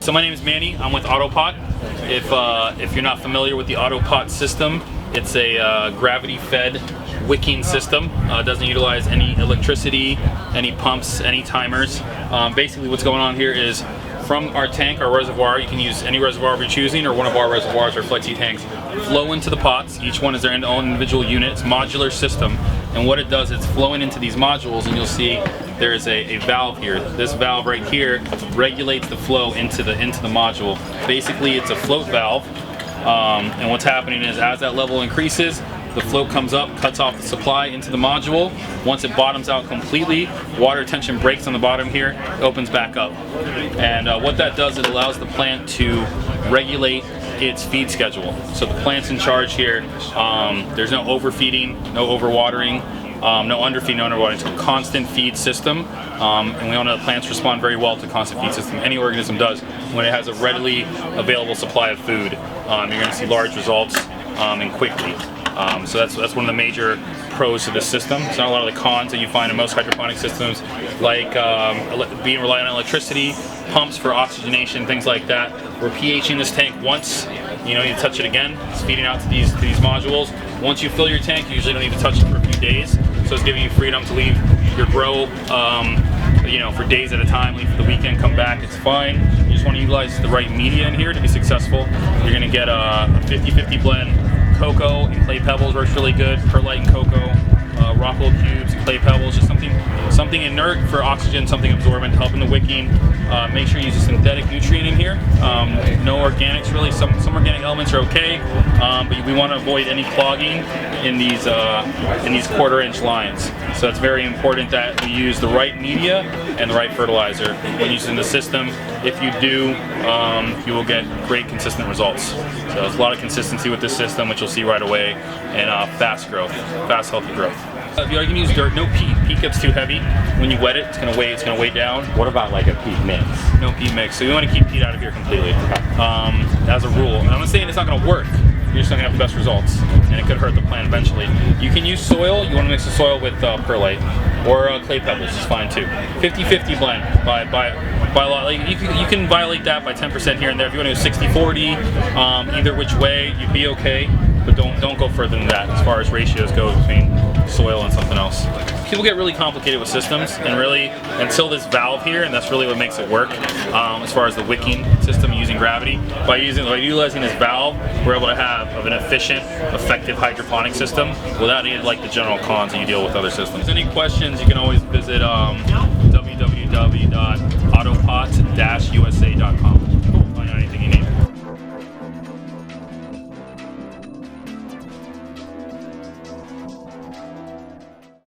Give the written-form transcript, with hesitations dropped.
So my name is Manny. I'm with Autopot. If you're not familiar with the Autopot system, it's a gravity-fed wicking system. Doesn't utilize any electricity, any pumps, any timers. Basically what's going on here is from our tank, our reservoir, you can use any reservoir of your choosing or one of our reservoirs or flexi tanks, flow into the pots. Each one is their own individual unit. It's a modular system. And what it does, it's flowing into these modules, and you'll see there is a valve here. This valve right here regulates the flow into the module. Basically, it's a float valve. And what's happening is as that level increases, the float comes up, cuts off the supply into the module. Once it bottoms out completely, water tension breaks on the bottom here, it opens back up. And what that does, it allows the plant to regulate its feed schedule. So the plant's in charge here. There's no overfeeding, no overwatering, no underfeeding, no underwatering. It's a constant feed system. And we all know that plants respond very well to constant feed system. Any organism does when it has a readily available supply of food. You're going to see large results and quickly. So that's one of the major pros to this system. It's not a lot of the cons that you find in most hydroponic systems, like being reliant on electricity, pumps for oxygenation, things like that. We're pHing this tank once. You don't need to touch it again. It's feeding out to these modules. Once you fill your tank, you usually don't need to touch it for a few days. So it's giving you freedom to leave your grow, for days at a time. Leave for the weekend, come back. It's fine. You just want to utilize the right media in here to be successful. You're going to get a 50-50 blend. Cocoa and clay pebbles works really good. Perlite and cocoa, rock wool cubes and clay pebbles, just something inert for oxygen, something absorbent, helping the wicking. Make sure you use a synthetic nutrient in here. No organics really. Some organic elements are okay, but we want to avoid any clogging in these 1/4-inch lines. So it's very important that we use the right media and the right fertilizer when using the system. If you do, you will get great consistent results. So there's a lot of consistency with this system, which you'll see right away, and fast growth, fast healthy growth. If you can use dirt, no peat. Peat gets too heavy. When you wet it, it's gonna weigh down. What about like a peat mix? No peat mix. So we want to keep peat out of here completely, as a rule. And I'm not saying it's not gonna work. You're just not gonna have the best results, and it could hurt the plant eventually. You can use soil. You want to mix the soil with perlite or clay pebbles. Is fine too. 50-50 blend by a lot. Like you can violate that by 10% here and there. If you want to go 60-40, either which way, you'd be okay. But don't go further than that as far as ratios go between soil and something else. People get really complicated with systems, and really until this valve here, and that's really what makes it work. As far as the wicking system using gravity, by utilizing this valve, we're able to have an efficient, effective hydroponic system without any like the general cons that you deal with other systems. If there's any questions, you can always visit www.autopot-us